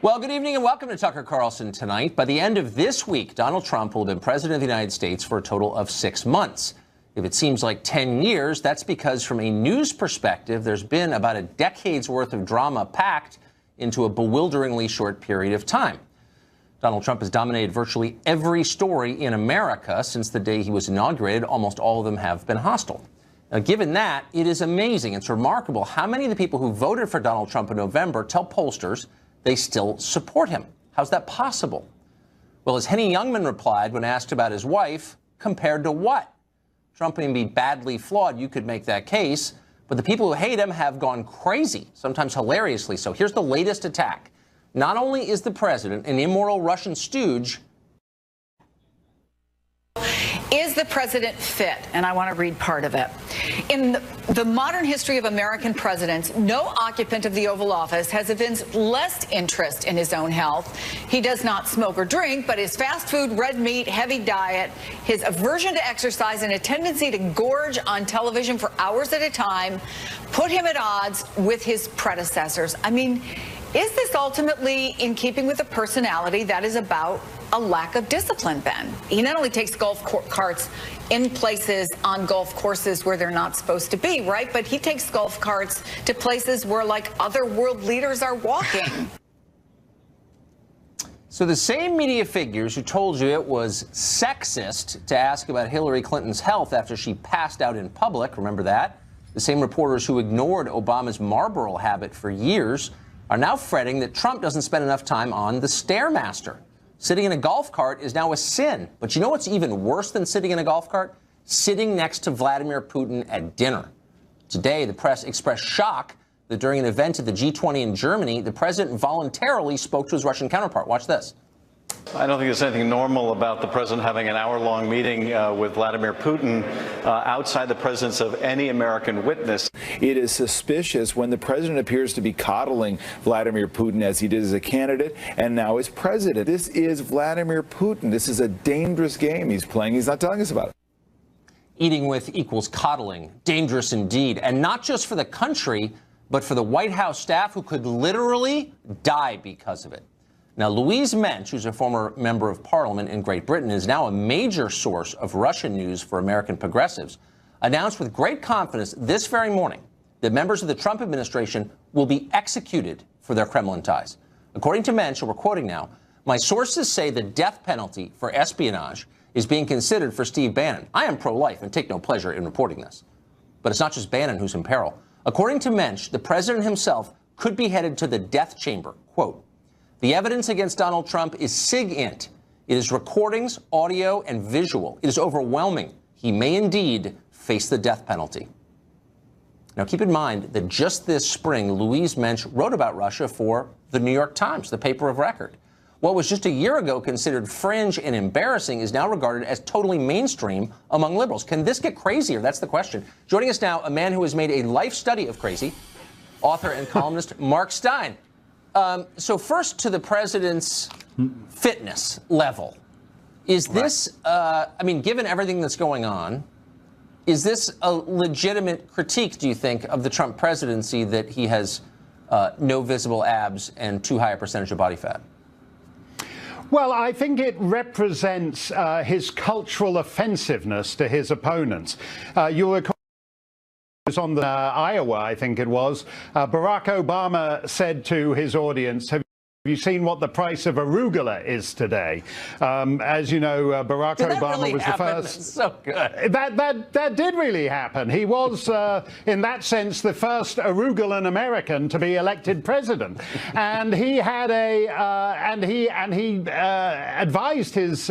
Well, good evening and welcome to Tucker Carlson Tonight. By the end of this week, Donald Trump will have been president of the United States for a total of 6 months. If it seems like 10 years, that's because from a news perspective, there's been about a decade's worth of drama packed into a bewilderingly short period of time. Donald Trump has dominated virtually every story in America since the day he was inaugurated. Almost all of them have been hostile. Now, given that, it is amazing, it's remarkable how many of the people who voted for Donald Trump in November tell pollsters they still support him. How's that possible? Well, as Henny Youngman replied when asked about his wife, compared to what? Trump may be badly flawed, you could make that case, but the people who hate him have gone crazy, sometimes hilariously so. Here's the latest attack. Not only is the president an immoral Russian stooge, is the president fit? And I want to read part of it. In the modern history of American presidents, no occupant of the Oval Office has evinced less interest in his own health. He does not smoke or drink, but his fast food, red meat, heavy diet, his aversion to exercise, and a tendency to gorge on television for hours at a time put him at odds with his predecessors. I mean, is this ultimately in keeping with a personality that is about a lack of discipline, Ben? He not only takes golf carts in places on golf courses where they're not supposed to be, right? But he takes golf carts to places where, like, other world leaders are walking. So the same media figures who told you it was sexist to ask about Hillary Clinton's health after she passed out in public, remember that? The same reporters who ignored Obama's Marlboro habit for years are now fretting that Trump doesn't spend enough time on the Stairmaster. Sitting in a golf cart is now a sin. But you know what's even worse than sitting in a golf cart? Sitting next to Vladimir Putin at dinner. Today, the press expressed shock that during an event at the G20 in Germany, the president voluntarily spoke to his Russian counterpart. Watch this. I don't think there's anything normal about the president having an hour-long meeting with Vladimir Putin outside the presence of any American witness. It is suspicious when the president appears to be coddling Vladimir Putin as he did as a candidate and now as president. This is Vladimir Putin. This is a dangerous game he's playing. He's not telling us about it. Eating with equals coddling. Dangerous indeed. And not just for the country, but for the White House staff who could literally die because of it. Now, Louise Mensch, who's a former member of parliament in Great Britain, is now a major source of Russian news for American progressives, announced with great confidence this very morning that members of the Trump administration will be executed for their Kremlin ties. According to Mensch, and we're quoting now, my sources say the death penalty for espionage is being considered for Steve Bannon. I am pro-life and take no pleasure in reporting this. But it's not just Bannon who's in peril. According to Mensch, the president himself could be headed to the death chamber. Quote, the evidence against Donald Trump is SIGINT. It is recordings, audio, and visual. It is overwhelming. He may indeed face the death penalty. Now, keep in mind that just this spring, Louise Mensch wrote about Russia for the New York Times, the paper of record. What was just a year ago considered fringe and embarrassing is now regarded as totally mainstream among liberals. Can this get crazier? That's the question. Joining us now, a man who has made a life study of crazy, author and columnist Mark Steyn. So first to the president's fitness level. Is this, I mean, given everything that's going on, is this a legitimate critique, do you think, of the Trump presidency that he has no visible abs and too high a percentage of body fat? Well, I think it represents his cultural offensive to his opponents. You'll recall on the Iowa, I think it was, Barack Obama said to his audience, have you seen what the price of arugula is today? As you know, Barack Obama really was happen? The first. That's so good. That did really happen. He was, in that sense, the first Arugulan American to be elected president, and he had he advised his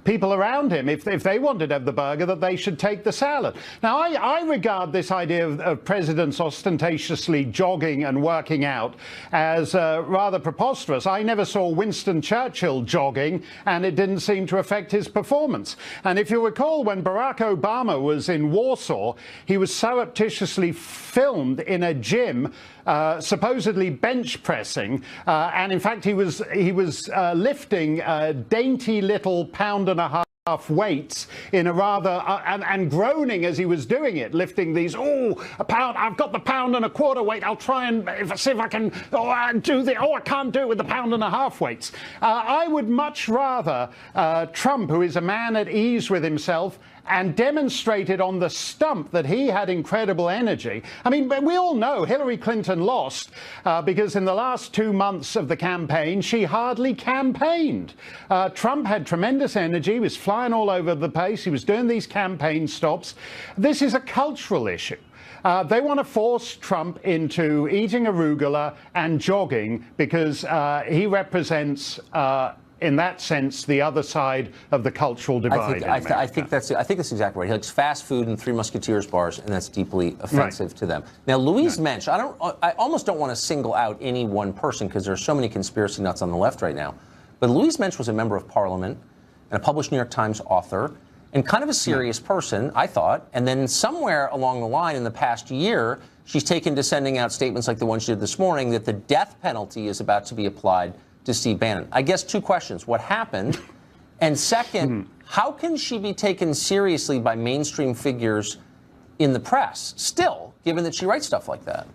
people around him, if they wanted to have the burger, that they should take the salad. Now, I regard this idea of presidents ostentatiously jogging and working out as rather preposterous. I never saw Winston Churchill jogging, and it didn't seem to affect his performance. And if you recall, when Barack Obama was in Warsaw, he was surreptitiously filmed in a gym supposedly bench pressing, and in fact he was lifting a dainty little pound and a half weights in a rather and groaning as he was doing it, lifting these. Oh, a pound! I've got the pound and a quarter weight. I'll try and see if I can. Oh, I do the. Oh, I can't do it with the pound and a half weights. I would much rather Trump, who is a man at ease with himself, and demonstrated on the stump that he had incredible energy. I mean, we all know Hillary Clinton lost because in the last 2 months of the campaign, she hardly campaigned. Trump had tremendous energy, was flying all over the place. He was doing these campaign stops. This is a cultural issue. They want to force Trump into eating arugula and jogging because he represents in that sense, the other side of the cultural divide. I think that's exactly right. He likes fast food and Three Musketeers bars, and that's deeply offensive to them. Now, Louise Mensch, I almost don't want to single out any one person because there are so many conspiracy nuts on the left right now. But Louise Mensch was a member of Parliament and a published New York Times author, and kind of a serious person, I thought. And then somewhere along the line in the past year, she's taken to sending out statements like the one she did this morning that the death penalty is about to be applied to Steve Bannon. I guess 2 questions. What happened? And second, how can she be taken seriously by mainstream figures in the press still, given that she writes stuff like that?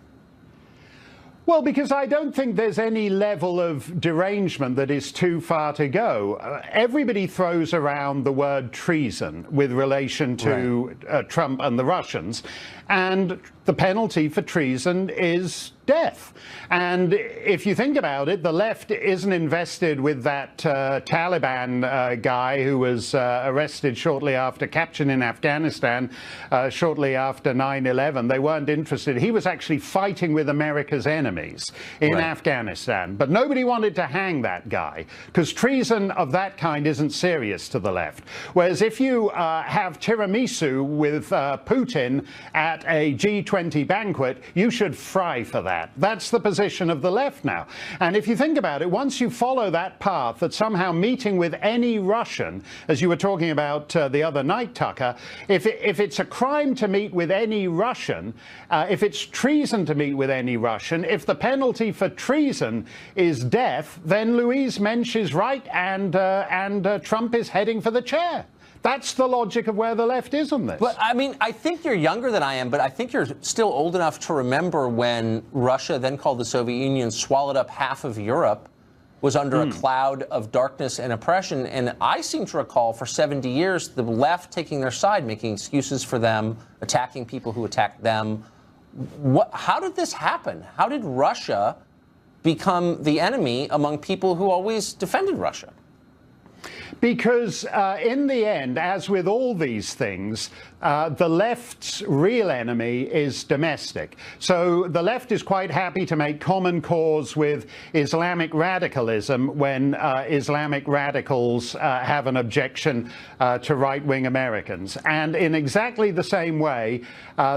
Well, because I don't think there's any level of derangement that is too far to go. Everybody throws around the word treason with relation to Trump and the Russians. And the penalty for treason is death. And if you think about it, the left isn't invested with that Taliban guy who was arrested shortly after captured in Afghanistan, shortly after 9/11. They weren't interested. He was actually fighting with America's enemies in Afghanistan. But nobody wanted to hang that guy because treason of that kind isn't serious to the left. Whereas if you have tiramisu with Putin at a G20 banquet, you should fry for that. That's the position of the left now. And if you think about it, once you follow that path, that somehow meeting with any Russian, as you were talking about the other night, Tucker, if it's a crime to meet with any Russian, if it's treason to meet with any Russian, if the penalty for treason is death, then Louise Mensch is right and Trump is heading for the chair. That's the logic of where the left is on this. But, I mean, I think you're younger than I am, but I think you're still old enough to remember when Russia, then called the Soviet Union, swallowed up half of Europe, was under a cloud of darkness and oppression. And I seem to recall for 70 years the left taking their side, making excuses for them, attacking people who attacked them. How did this happen? How did Russia become the enemy among people who always defended Russia? Because in the end, as with all these things, the left's real enemy is domestic. So the left is quite happy to make common cause with Islamic radicalism when Islamic radicals have an objection to right-wing Americans. And in exactly the same way,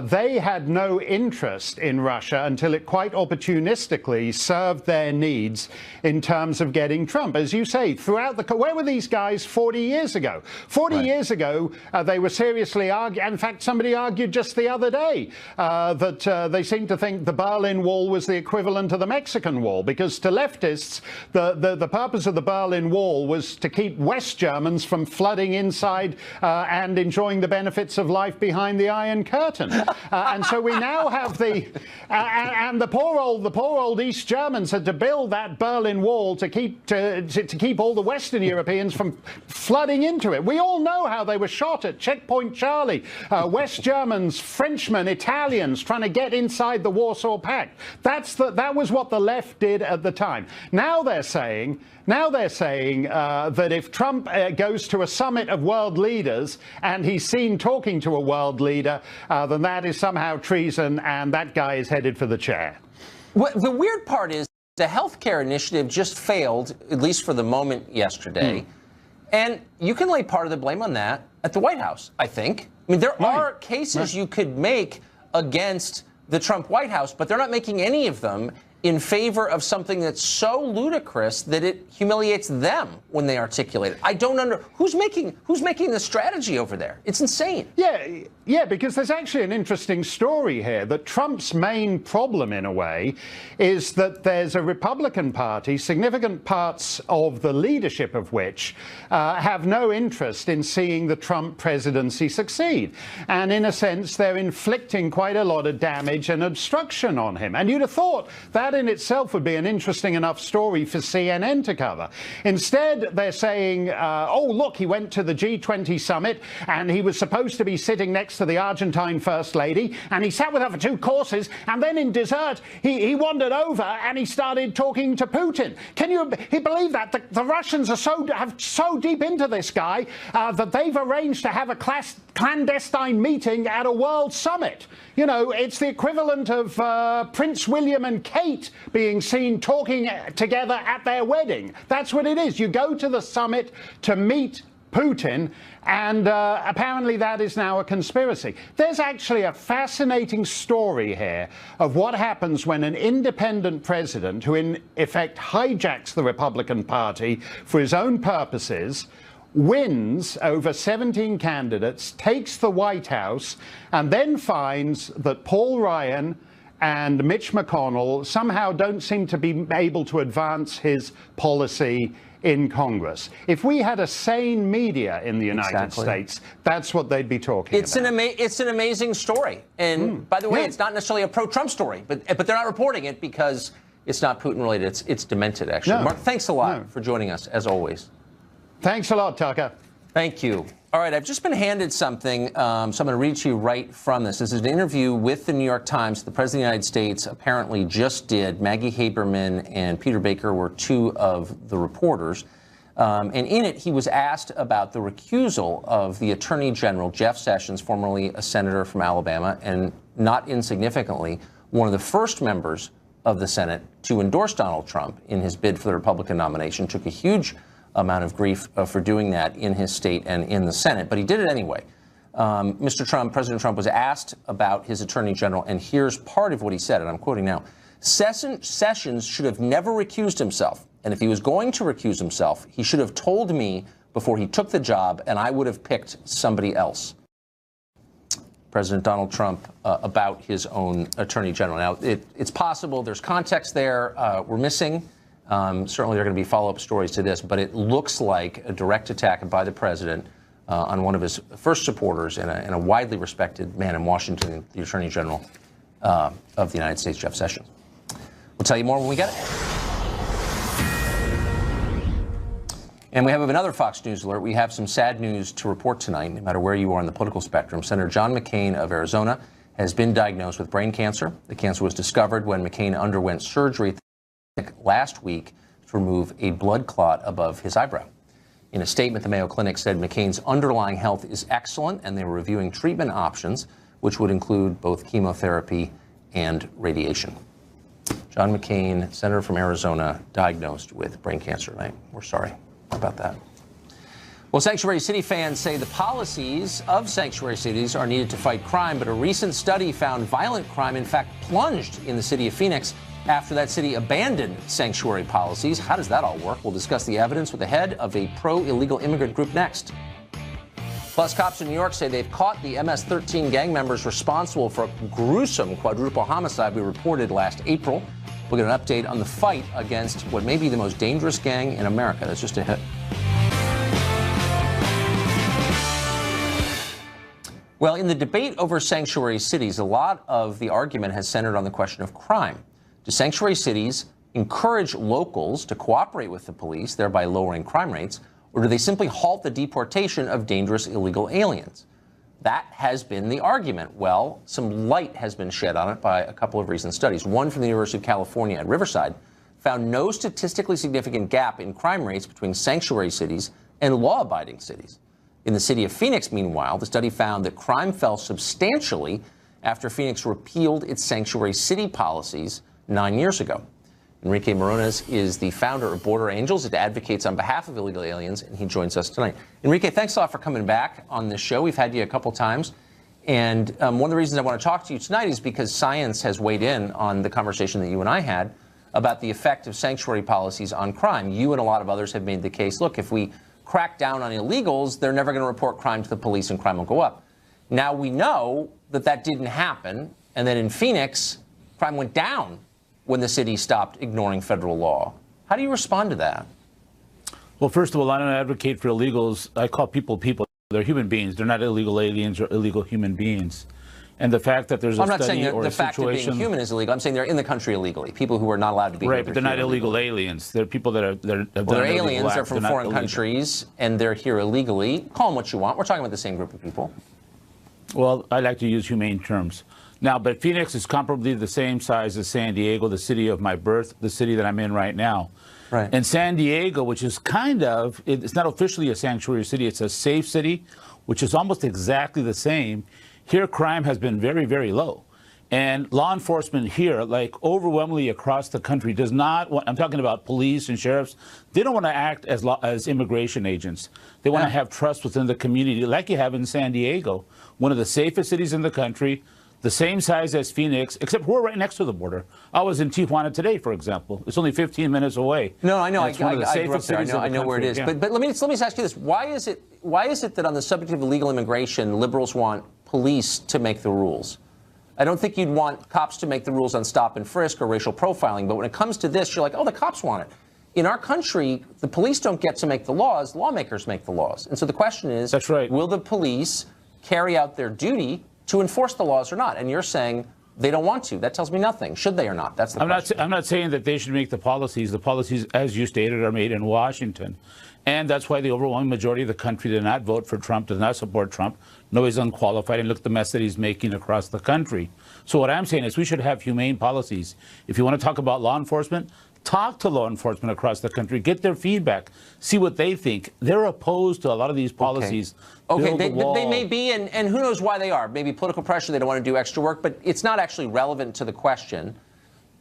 they had no interest in Russia until it quite opportunistically served their needs in terms of getting Trump. As you say, throughout where were these guys 40 years ago? 40 years ago, they were seriously arguing. In fact, somebody argued just the other day that they seem to think the Berlin Wall was the equivalent of the Mexican Wall, because to leftists, the purpose of the Berlin Wall was to keep West Germans from flooding inside and enjoying the benefits of life behind the Iron Curtain. And so we now have the poor old East Germans had to build that Berlin Wall to keep all the Western Europeans from flooding into it. We all know how they were shot at Checkpoint Charlie. West Germans, Frenchmen, Italians trying to get inside the Warsaw Pact. That was what the left did at the time. Now they're saying that if Trump goes to a summit of world leaders and he's seen talking to a world leader, then that is somehow treason, and that guy is headed for the chair. Well, the weird part is the healthcare initiative just failed, at least for the moment, yesterday. And you can lay part of the blame on that at the White House, I think. I mean, there are cases you could make against the Trump White House, but they're not making any of them. in favor of something that's so ludicrous that it humiliates them when they articulate it. I don't who's making the strategy over there. It's insane. Yeah, because there's actually an interesting story here that Trump's main problem, in a way, is that there's a Republican Party, significant parts of the leadership of which have no interest in seeing the Trump presidency succeed. And in a sense, they're inflicting quite a lot of damage and obstruction on him. And you'd have thought that in itself would be an interesting enough story for CNN to cover. Instead, they're saying, oh, look, he went to the G20 summit and he was supposed to be sitting next to the Argentine First Lady, and he sat with her for 2 courses, and then in dessert, he wandered over and he started talking to Putin. Can you believe that? The Russians are so deep into this guy that they've arranged to have a clandestine meeting at a world summit. You know, it's the equivalent of Prince William and Kate being seen talking together at their wedding. That's what it is. You go to the summit to meet Putin, and apparently that is now a conspiracy. There's actually a fascinating story here of what happens when an independent president, who in effect hijacks the Republican Party for his own purposes, wins over 17 candidates, takes the White House, and then finds that Paul Ryan and Mitch McConnell somehow don't seem to be able to advance his policy in Congress. If we had a sane media in the United States, that's what they'd be talking about. It's an amazing story. And by the way, it's not necessarily a pro-Trump story, but they're not reporting it because it's not Putin related. It's demented, actually. No. Mark, thanks a lot for joining us, as always. Thanks a lot, Tucker. Thank you. All right, I've just been handed something, so I'm going to read to you right from this. This is an interview with the New York Times. The President of the United States apparently just did. Maggie Haberman and Peter Baker were 2 of the reporters. And in it, he was asked about the recusal of the Attorney General, Jeff Sessions, formerly a senator from Alabama, and not insignificantly, one of the first members of the Senate to endorse Donald Trump in his bid for the Republican nomination. Took a huge amount of grief for doing that in his state and in the Senate, but he did it anyway. President Trump was asked about his attorney general, and here's part of what he said, and I'm quoting now. Sessions should have never recused himself, and if he was going to recuse himself, he should have told me before he took the job, and I would have picked somebody else. President Donald Trump about his own attorney general. Now, it's possible there's context there we're missing. Certainly there are going to be follow-up stories to this, but it looks like a direct attack by the president on one of his first supporters and a widely respected man in Washington, the Attorney General of the United States, Jeff Sessions. We'll tell you more when we get it. And we have another Fox News alert. We have some sad news to report tonight, no matter where you are on the political spectrum. Senator John McCain of Arizona has been diagnosed with brain cancer. The cancer was discovered when McCain underwent surgery last week to remove a blood clot above his eyebrow. In a statement, the Mayo Clinic said McCain's underlying health is excellent, and they were reviewing treatment options, which would include both chemotherapy and radiation. John McCain, senator from Arizona, diagnosed with brain cancer tonight. We're sorry about that. Well, Sanctuary City fans say the policies of sanctuary cities are needed to fight crime, but a recent study found violent crime, in fact, plunged in the city of Phoenix after that city abandoned sanctuary policies. How does that all work? We'll discuss the evidence with the head of a pro-illegal immigrant group next. Plus, cops in New York say they've caught the MS-13 gang members responsible for a gruesome quadruple homicide we reported last April. We'll get an update on the fight against what may be the most dangerous gang in America. That's just a hit. Well, in the debate over sanctuary cities, a lot of the argument has centered on the question of crime. Do sanctuary cities encourage locals to cooperate with the police, thereby lowering crime rates, or do they simply halt the deportation of dangerous illegal aliens? That has been the argument. Well, some light has been shed on it by a couple of recent studies. One from the University of California at Riverside found no statistically significant gap in crime rates between sanctuary cities and law-abiding cities. In the city of Phoenix, meanwhile, the study found that crime fell substantially after Phoenix repealed its sanctuary city policies 9 years ago. Enrique Morones is the founder of Border Angels. It advocates on behalf of illegal aliens, and he joins us tonight. Enrique, thanks a lot for coming back on this show. We've had you a couple times. And one of the reasons I want to talk to you tonight is because science has weighed in on the conversation that you and I had about the effect of sanctuary policies on crime. You and a lot of others have made the case, look, if we crack down on illegals, they're never going to report crime to the police and crime will go up. Now we know that that didn't happen, and that in Phoenix, crime went down when the city stopped ignoring federal law. How do you respond to that? Well, first of all, I don't advocate for illegals. I call people people. They're human beings. They're not illegal aliens or illegal human beings. And the fact that there's a study or a situation... I'm not saying the fact of being human is illegal. I'm saying they're in the country illegally. People who are not allowed to be here. Right, but they're not illegal aliens. They're people that are... They're aliens. They're from foreign countries, and they're here illegally. Call them what you want. We're talking about the same group of people. Well, I like to use humane terms. Now, but Phoenix is comparably the same size as San Diego, the city of my birth, the city that I'm in right now. Right. And San Diego, which is kind of, it's not officially a sanctuary city, it's a safe city, which is almost exactly the same. Here, crime has been very, very low. And law enforcement here, like overwhelmingly across the country, does not want, I'm talking about police and sheriffs, they don't want to act as immigration agents. They want to have trust within the community, like you have in San Diego, one of the safest cities in the country, the same size as Phoenix, except we're right next to the border. I was in Tijuana today, for example. It's only 15 minutes away. No, I know. I grew up there. I know where it is. Yeah. But let me just ask you this: Why is it that on the subject of illegal immigration, liberals want police to make the rules? I don't think you'd want cops to make the rules on stop and frisk or racial profiling. But when it comes to this, you're like, oh, the cops want it. In our country, the police don't get to make the laws. Lawmakers make the laws. And so the question is, that's right. Will the police carry out their duty to enforce the laws or not? And you're saying they don't want to. That tells me nothing. Should they or not? That's the question. I'm not saying that they should make the policies. The policies, as you stated, are made in Washington. And that's why the overwhelming majority of the country did not vote for Trump, does not support Trump. No, he's unqualified, and look at the mess that he's making across the country. So what I'm saying is we should have humane policies. If you want to talk about law enforcement, talk to law enforcement across the country, get their feedback, see what they think. They're opposed to a lot of these policies. Okay, they may be, and who knows why they are. Maybe political pressure, they don't want to do extra work, but it's not actually relevant to the question,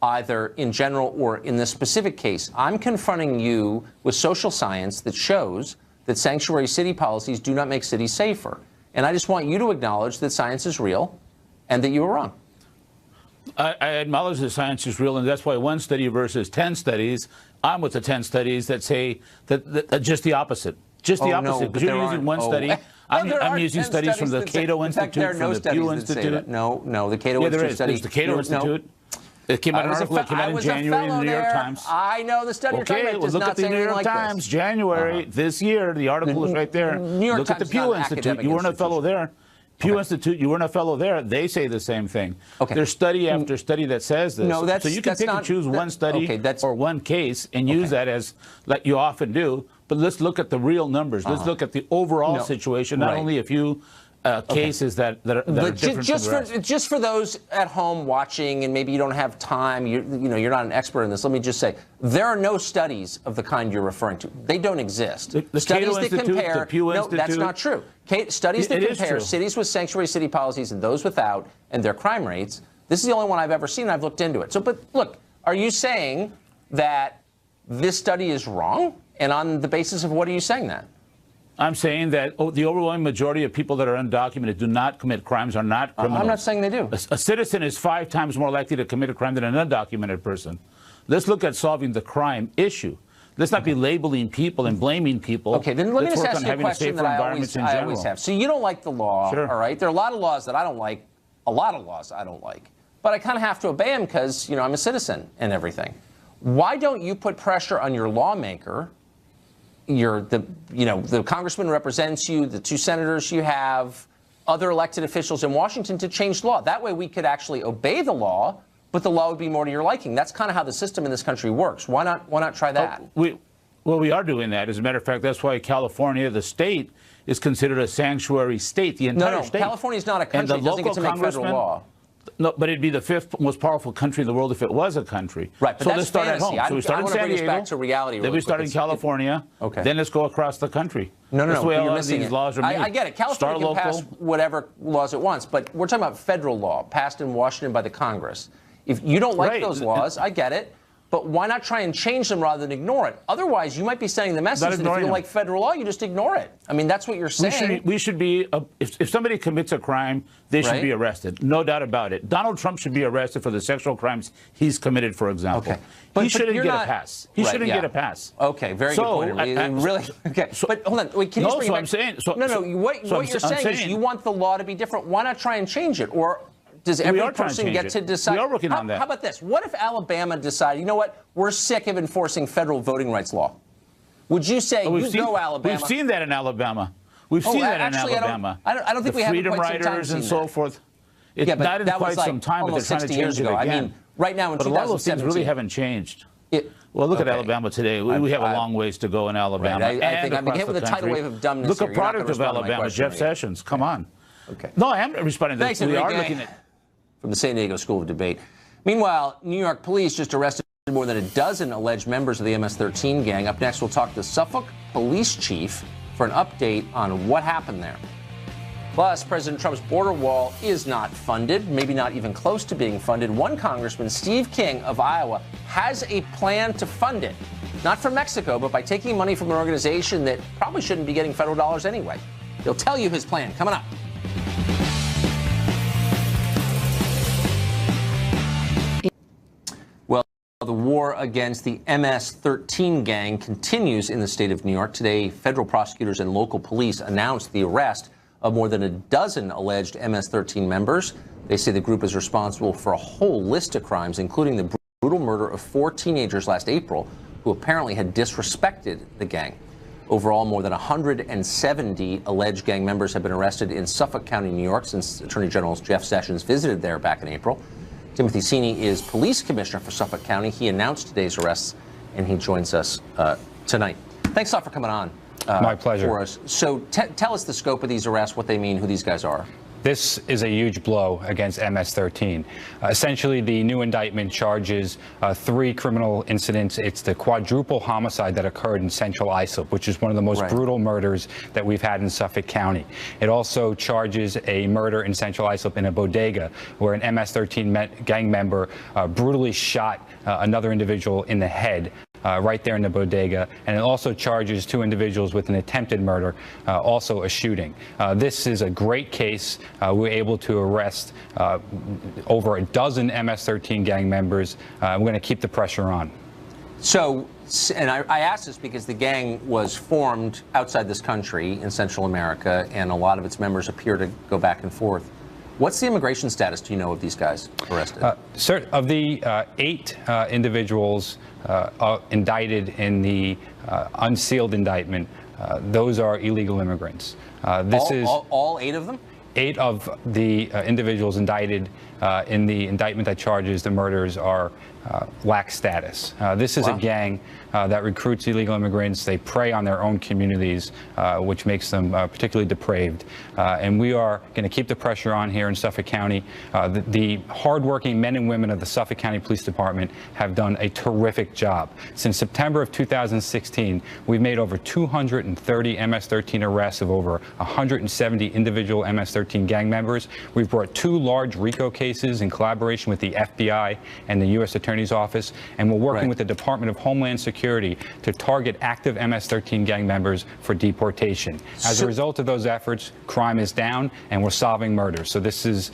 either in general or in this specific case. I'm confronting you with social science that shows that sanctuary city policies do not make cities safer. And I just want you to acknowledge that science is real and that you were wrong. I acknowledge that science is real, and that's why one study versus 10 studies, I'm with the 10 studies that say that just the opposite. Just the opposite. Because you're using one study. I'm using studies from the Cato Institute, from the Pew Institute. No, the Cato Institute study. There's the Cato Institute. It came out an article that came out in January in the New York Times. I know the study you're talking about does not say anything like this. Look at the New York Times, January this year. The article is right there. Look at the Pew Institute. You weren't a fellow there. Pew Institute, you weren't a fellow there. They say the same thing. There's study after study that says this. No, so you can pick and choose one study or one case and use that as, like you often do. But let's look at the real numbers. Let's look at the overall situation, not only a few cases that are different from the rest. Just for those at home watching, and maybe you don't have time, you're not an expert in this, let me just say, there are no studies of the kind you're referring to. They don't exist. The studies Cato that compare, the Pew Institute. That's not true. Studies that compare cities with sanctuary city policies and those without, and their crime rates, this is the only one I've ever seen, and I've looked into it. So, but look, are you saying that this study is wrong? And on the basis of what are you saying that? I'm saying that the overwhelming majority of people that are undocumented do not commit crimes, are not criminals. I'm not saying they do. A citizen is 5 times more likely to commit a crime than an undocumented person. Let's look at solving the crime issue. Let's not be labeling people and blaming people. Okay, then let me just ask you a question that I always have. So you don't like the law, all right? There are a lot of laws that I don't like, a lot of laws I don't like. But I kind of have to obey them because, I'm a citizen and everything. Why don't you put pressure on your lawmaker, the congressman who represents you, the 2 senators you have, other elected officials in Washington to change the law? That way we could actually obey the law, but the law would be more to your liking. That's kind of how the system in this country works. Why not try that? We are doing that. As a matter of fact, that's why California, the state, is considered a sanctuary state. The entire state. California is not a country. It doesn't get to make federal law. No, but it'd be the 5th most powerful country in the world if it was a country. Right, but so that's let's start fantasy. at home. So we start in San Diego. Back to reality. Then we start in California. Okay. Then let's go across the country. No, that's the way you're all missing these laws are made. I get it. California can pass whatever laws it wants, but we're talking about federal law passed in Washington by the Congress. If you don't like those laws, I get it. but why not try and change them rather than ignore it? Otherwise, you might be sending the message that if you don't like federal law, you just ignore it. I mean, that's what you're saying. We should be, if somebody commits a crime, they should be arrested. No doubt about it. Donald Trump should be arrested for the sexual crimes he's committed, for example. Okay. He shouldn't get a pass. He shouldn't get a pass. Okay, very good point. Really? Okay. But hold on. Wait, can you bring it back? What you're saying is you want the law to be different. Why not try and change it? Or does every person get to decide? We are working on that. How about this? What if Alabama decided, you know what, we're sick of enforcing federal voting rights law? Would you say, go Alabama? We've seen that in Alabama. We've seen that in Alabama. I don't think we have freedom riders and so forth. It's not in quite some time, but they're trying to change it again. I mean, right now in 2017. But a lot of those things really haven't changed. Well, look at Alabama today. We have a long ways to go in Alabama. Right. I think I'm beginning with a tidal wave of dumbness. Look at product of Alabama, Jeff Sessions. Come on. Okay. No, I am responding to this. We are looking at. From the San Diego School of Debate. Meanwhile, New York police just arrested more than a dozen alleged members of the MS-13 gang. Up next, we'll talk to Suffolk police chief for an update on what happened there. Plus, President Trump's border wall is not funded, maybe not even close to being funded. One Congressman, Steve King of Iowa, has a plan to fund it. Not from Mexico, but by taking money from an organization that probably shouldn't be getting federal dollars anyway. He'll tell you his plan coming up. The war against the MS-13 gang continues in the state of New York. Today, federal prosecutors and local police announced the arrest of more than a dozen alleged MS-13 members. They say the group is responsible for a whole list of crimes, including the brutal murder of 4 teenagers last April who apparently had disrespected the gang. Overall, more than 170 alleged gang members have been arrested in Suffolk County, New York, since Attorney General Jeff Sessions visited there back in April. Timothy Sini is police commissioner for Suffolk County. He announced today's arrests, and he joins us tonight. Thanks a lot for coming on. My pleasure. For us. So tell us the scope of these arrests, what they mean, who these guys are. This is a huge blow against MS-13. Essentially, the new indictment charges 3 criminal incidents. It's the quadruple homicide that occurred in Central Islip, which is one of the most brutal murders that we've had in Suffolk County. It also charges a murder in Central Islip in a bodega where an MS-13 gang member brutally shot another individual in the head. Right there in the bodega, and it also charges 2 individuals with an attempted murder, also a shooting. This is a great case. We were able to arrest over a dozen MS-13 gang members. We're going to keep the pressure on. So, and I asked this because the gang was formed outside this country in Central America, and a lot of its members appear to go back and forth. What's the immigration status, do you know, of these guys arrested? Of the 8 individuals indicted in the unsealed indictment, those are illegal immigrants. All 8 of them? 8 of the individuals indicted in the indictment that charges the murders are lack status. This is a gang that recruits illegal immigrants. They prey on their own communities, which makes them particularly depraved. And we are going to keep the pressure on here in Suffolk County. The hardworking men and women of the Suffolk County Police Department have done a terrific job. Since September of 2016, we've made over 230 MS-13 arrests of over 170 individual MS-13 gang members. We've brought 2 large RICO cases in collaboration with the FBI and the U.S. Attorney's Office, and we're working with the Department of Homeland Security to target active MS-13 gang members for deportation. As a result of those efforts, crime is down, and we're solving murders. So this is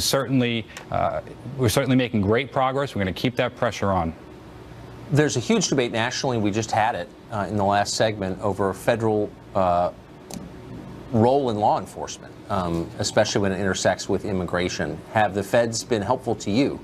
certainly we're certainly making great progress. We're going to keep that pressure on. There's a huge debate nationally. We just had it in the last segment over federal role in law enforcement, especially when it intersects with immigration. Have the feds been helpful to you?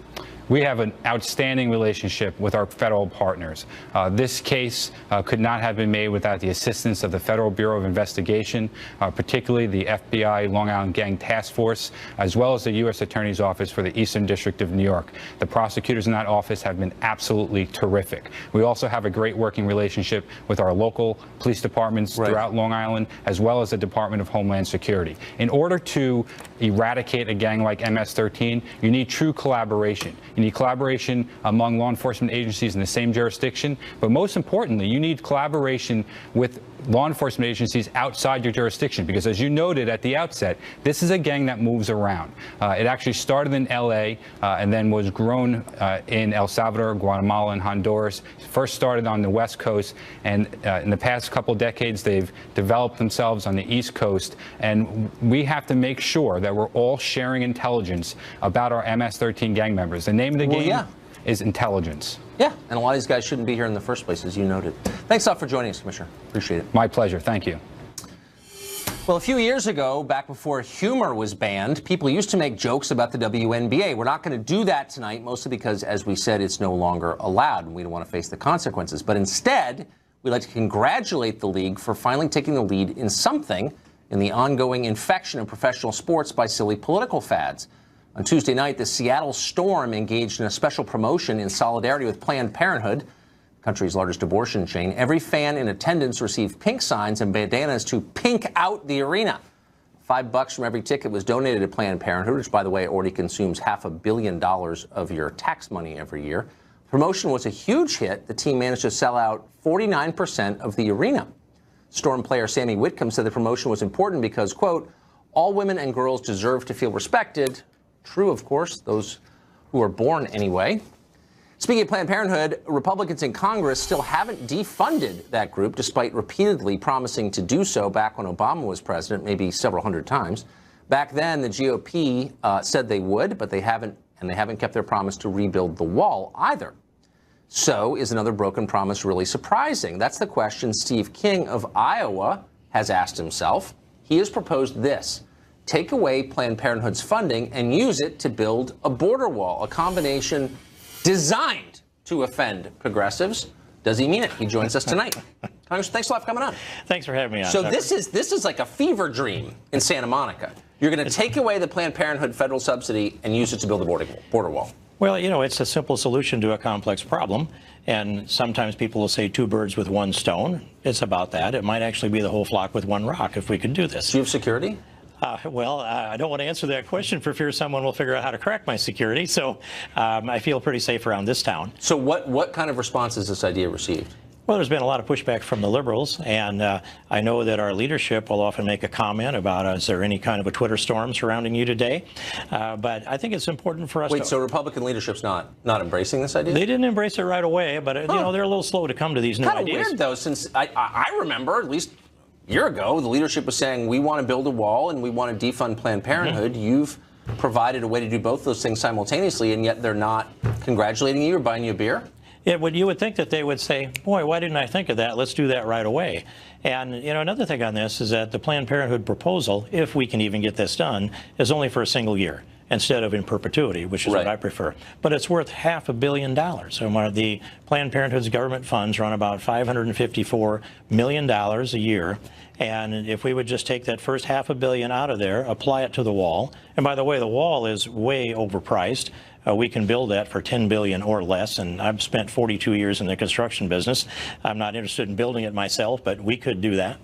We have an outstanding relationship with our federal partners. This case could not have been made without the assistance of the Federal Bureau of Investigation, particularly the FBI Long Island Gang Task Force, as well as the U.S. Attorney's Office for the Eastern District of New York. The prosecutors in that office have been absolutely terrific. We also have a great working relationship with our local police departments throughout Long Island, as well as the Department of Homeland Security. In order to eradicate a gang like MS-13, you need true collaboration. You need collaboration among law enforcement agencies in the same jurisdiction. But most importantly, you need collaboration with law enforcement agencies outside your jurisdiction, because as you noted at the outset, this is a gang that moves around. It actually started in LA and then was grown in El Salvador, Guatemala, and Honduras. First started on the West Coast, and in the past couple decades, they've developed themselves on the East Coast. And we have to make sure that we're all sharing intelligence about our MS-13 gang members. The name of the game is intelligence. Yeah, and a lot of these guys shouldn't be here in the first place, as you noted. Thanks a lot for joining us, Commissioner. Appreciate it. My pleasure. Thank you. Well, a few years ago, back before humor was banned, people used to make jokes about the WNBA. We're not going to do that tonight, mostly because, as we said, it's no longer allowed, and we don't want to face the consequences. But instead, we'd like to congratulate the league for finally taking the lead in something in the ongoing infection of professional sports by silly political fads. On Tuesday night, the Seattle Storm engaged in a special promotion in solidarity with Planned Parenthood, the country's largest abortion chain. Every fan in attendance received pink signs and bandanas to pink out the arena. $5 from every ticket was donated to Planned Parenthood, which, by the way, already consumes $500 million of your tax money every year. The promotion was a huge hit. The team managed to sell out 49% of the arena. Storm player Sammy Whitcomb said the promotion was important because, quote, all women and girls deserve to feel respected. True, of course, those who are born anyway. Speaking of Planned Parenthood, Republicans in Congress still haven't defunded that group, despite repeatedly promising to do so back when Obama was president, maybe several hundred times. Back then, the GOP said they would, but they haven't kept their promise to rebuild the wall either. So, is another broken promise really surprising? That's the question Steve King of Iowa has asked himself. He has proposed this. Take away Planned Parenthood's funding and use it to build a border wall, a combination designed to offend progressives. Does he mean it? He joins us tonight. Congressman, thanks a lot for coming on. Thanks for having me on. So this is like a fever dream in Santa Monica. You're going to take away the Planned Parenthood federal subsidy and use it to build a border wall. Well, you know, it's a simple solution to a complex problem. And sometimes people will say 2 birds with 1 stone. It's about that. It might actually be the whole flock with 1 rock if we could do this. Do you have security? I don't want to answer that question for fear someone will figure out how to crack my security. So I feel pretty safe around this town. So what kind of response has this idea received? Well, there's been a lot of pushback from the liberals, and I know that our leadership will often make a comment about, is there any kind of a Twitter storm surrounding you today? But I think it's important for us to... Wait, so Republican leadership's not embracing this idea? They didn't embrace it right away, but, you know, they're a little slow to come to these new ideas. Kind of weird, though, since I remember, at least a year ago, the leadership was saying, we want to build a wall and we want to defund Planned Parenthood. Mm-hmm. You've provided a way to do both those things simultaneously, and yet they're not congratulating you or buying you a beer? Yeah, well, you would think that they would say, boy, why didn't I think of that? Let's do that right away. And, you know, another thing on this is that the Planned Parenthood proposal, if we can even get this done, is only for a single year instead of in perpetuity, which is what I prefer. But it's worth $500 million. So the Planned Parenthood's government funds run about $554 million a year. And if we would just take that first $500 million out of there, apply it to the wall, and by the way, the wall is way overpriced. We can build that for $10 billion or less, and I've spent 42 years in the construction business. I'm not interested in building it myself, but we could do that.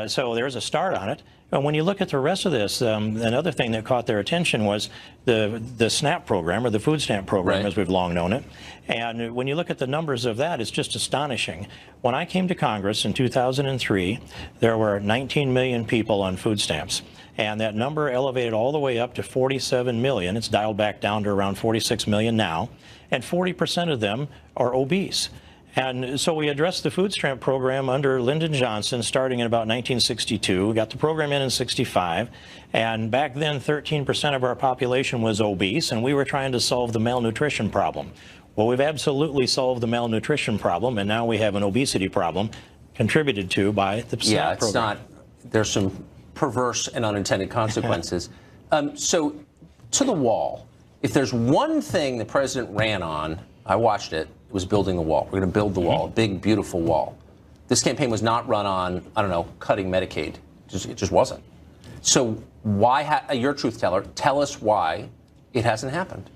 So there's a start on it. And when you look at the rest of this, another thing that caught their attention was the SNAP program, or the food stamp program, as we've long known it. And when you look at the numbers of that, it's just astonishing. When I came to Congress in 2003, there were 19 million people on food stamps. And that number elevated all the way up to 47 million. It's dialed back down to around 46 million now. And 40% of them are obese. And so we addressed the food stamp program under Lyndon Johnson starting in about 1962. We got the program in 65. And back then, 13% of our population was obese, and we were trying to solve the malnutrition problem. Well, we've absolutely solved the malnutrition problem, and now we have an obesity problem contributed to by the SNAP program. There's some perverse and unintended consequences. So, to the wall, if there's one thing the president ran on, I watched it, it was building the wall. We're going to build the wall, a big, beautiful wall. This campaign was not run on, I don't know, cutting Medicaid. It just wasn't. So why, you're a truth teller, tell us why it hasn't happened.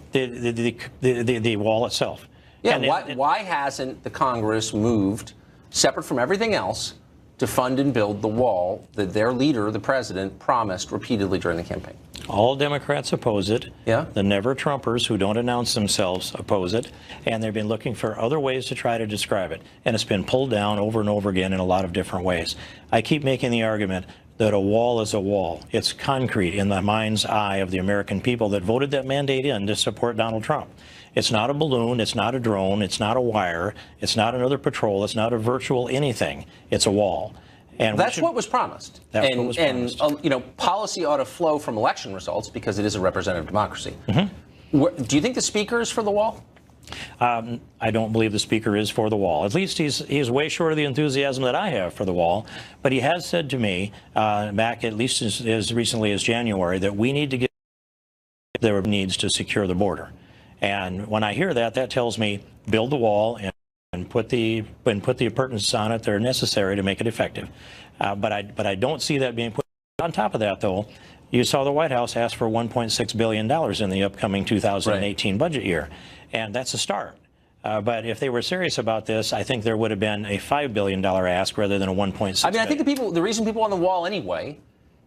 The wall itself. Yeah, why hasn't the Congress moved, separate from everything else, to fund and build the wall that their leader, the president, promised repeatedly during the campaign? All Democrats oppose it. Yeah. The never-Trumpers who don't announce themselves oppose it. And they've been looking for other ways to try to describe it. And it's been pulled down over and over again in a lot of different ways. I keep making the argument that a wall is a wall. It's concrete in the mind's eye of the American people that voted that mandate in to support Donald Trump. It's not a balloon. It's not a drone. It's not a wire. It's not another patrol. It's not a virtual anything. It's a wall. And that's what was promised. That's what was promised. And, policy ought to flow from election results because it is a representative democracy. Mm-hmm. Do you think the speaker is for the wall? I don't believe the speaker is for the wall. At least he's way short of the enthusiasm that I have for the wall. But he has said to me, back at least as recently as January, that we need to get there needs to secure the border. And when I hear that, that tells me build the wall and put the appurtenances on it that are necessary to make it effective. But I don't see that being put on top of that, though. You saw the White House ask for $1.6 billion in the upcoming 2018 budget year, and that's a start. But if they were serious about this, I think there would have been a $5 billion ask rather than a $1.6 I mean, I think the reason people on the wall anyway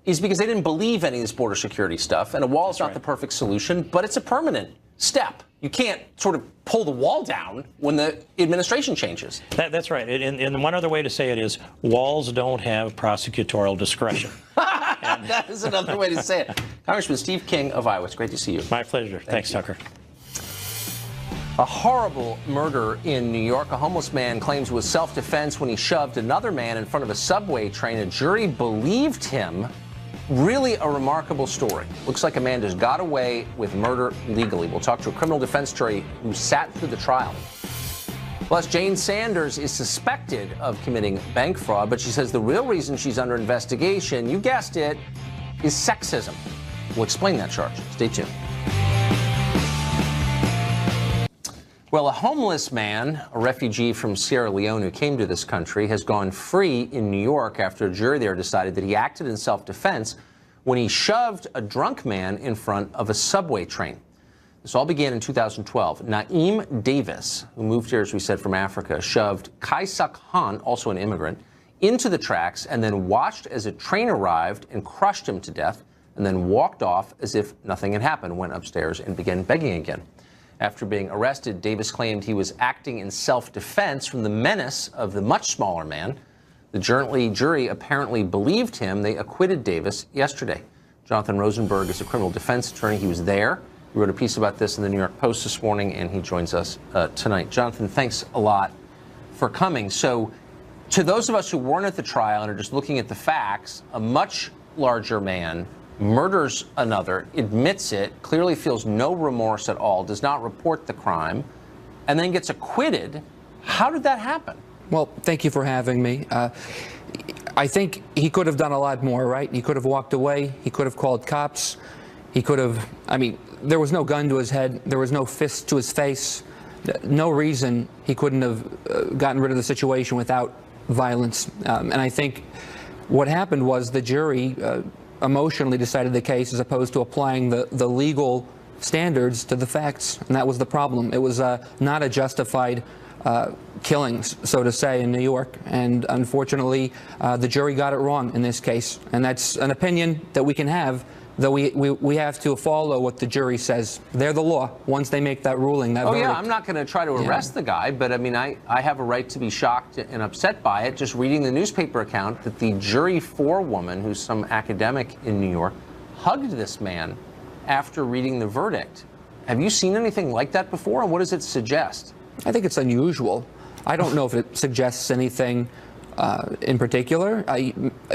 is because they didn't believe any of this border security stuff, and a wall is not the perfect solution, but it's a permanent step. You can't sort of pull the wall down when the administration changes. That's right. And one other way to say it is walls don't have prosecutorial discretion. That is another way to say it. Congressman Steve King of Iowa, it's great to see you. My pleasure. Thanks, Tucker. A horrible murder in New York. A homeless man claims it was self-defense when he shoved another man in front of a subway train. A jury believed him. Really a remarkable story. Looks like a man just got away with murder legally. We'll talk to a criminal defense jury who sat through the trial. Plus, Jane Sanders is suspected of committing bank fraud, but she says the real reason she's under investigation, you guessed it, is sexism. We'll explain that charge. Stay tuned. Well, a homeless man, a refugee from Sierra Leone who came to this country, has gone free in New York after a jury there decided that he acted in self-defense when he shoved a drunk man in front of a subway train. This all began in 2012. Naeem Davis, who moved here, as we said, from Africa, shoved Kaisuk Han, also an immigrant, into the tracks and then watched as a train arrived and crushed him to death, and then walked off as if nothing had happened, went upstairs and began begging again. After being arrested, Davis claimed he was acting in self-defense from the menace of the much smaller man. The jury apparently believed him. They acquitted Davis yesterday. Jonathan Rosenberg is a criminal defense attorney. He was there. He wrote a piece about this in the New York Post this morning, and he joins us tonight. Jonathan, thanks a lot for coming. So, to those of us who weren't at the trial and are just looking at the facts, a much larger man murders another, admits it, clearly feels no remorse at all, does not report the crime, and then gets acquitted. How did that happen? Well, thank you for having me. I think he could have done a lot more, right? He could have walked away. He could have called cops. He could have, there was no gun to his head. There was no fist to his face. No reason he couldn't have gotten rid of the situation without violence. And I think what happened was the jury emotionally decided the case as opposed to applying the legal standards to the facts, and that was the problem. It was not a justified killings, so to say, in New York, and unfortunately the jury got it wrong in this case, and that's an opinion that we can have, though we have to follow what the jury says. They're the law. Once they make that ruling, that verdict. Yeah, I'm not going to try to arrest the guy, but I have a right to be shocked and upset by it. Just reading the newspaper account that the jury forewoman, who's some academic in New York, hugged this man after reading the verdict. Have you seen anything like that before, and what does it suggest? I think it's unusual. I don't know if it suggests anything in particular.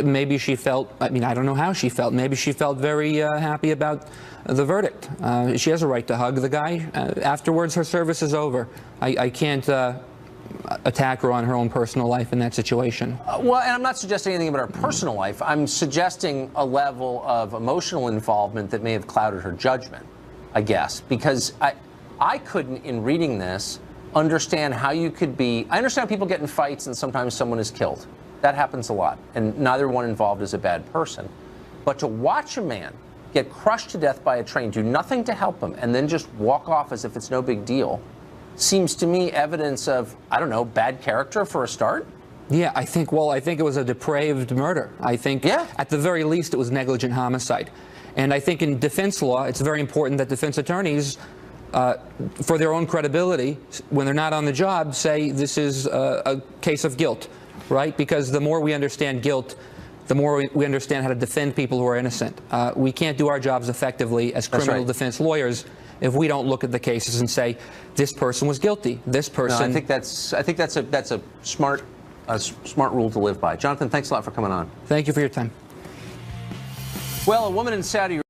Maybe she felt, I don't know how she felt. Maybe she felt very happy about the verdict. She has a right to hug the guy. Afterwards, her service is over. I can't attack her on her own personal life in that situation. Well, and I'm not suggesting anything about her personal life. I'm suggesting a level of emotional involvement that may have clouded her judgment, I guess, because I couldn't, in reading this, understand how you could be. I understand people get in fights and sometimes someone is killed. That happens a lot, and neither one involved is a bad person. But to watch a man get crushed to death by a train, do nothing to help him, and then just walk off as if it's no big deal, seems to me evidence of, I don't know, bad character for a start. Yeah, I think it was a depraved murder. I think at the very least it was negligent homicide. And I think in defense law, it's very important that defense attorneys, for their own credibility, when they're not on the job, say this is a case of guilt, right? Because the more we understand guilt, the more we understand how to defend people who are innocent. We can't do our jobs effectively as criminal defense lawyers if we don't look at the cases and say this person was guilty. This person. No, I think that's a smart rule to live by. Jonathan, thanks a lot for coming on. Thank you for your time. Well, a woman in Saudi